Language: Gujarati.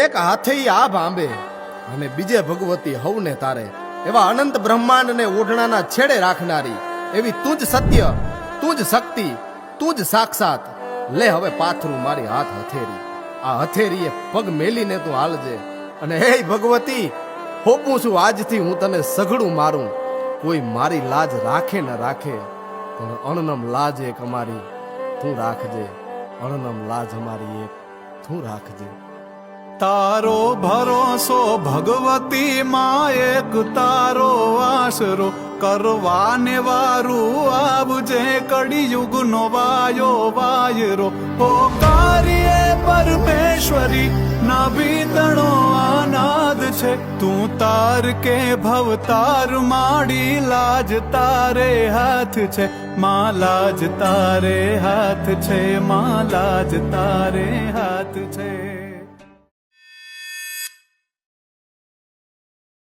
એક હાથે આ ભાંબે અને બીજે ભગવતી હવને તારે, એવા અનંત બ્રહ્માંડ ને ઓઢણાના છેડે રાખનારી એવી તું જ સત્ય, તું જ શક્તિ, તું જ સાક્ષાત. લે હવે પાથરું મારી હાથ હથેરી, આ હથેરીએ પગ મેલીને તું હાલજે. અને હે ભગવતી, હોપું છું આજથી હું તને સઘળું મારું. કોઈ મારી લાજ રાખે ન રાખે, પણ અણનમ લાજ એક અમારી તું રાખજે. અણનમ લાજ અમારી એક તું રાખજે. તારો ભરોસો ભગવતી માં, એક તારો આશરો કરવાને વારું આવજે. કળિયુગ નો વાયો વાયરો પોકારીએ પરમેશ્વરી, ના ભીતણો આનાદ છે. તું તાર કે ભવ તાર માડી, લાજ તારે હાથ છે માં, લાજ તારે હાથ છે માં, લાજ તારે હાથ છે.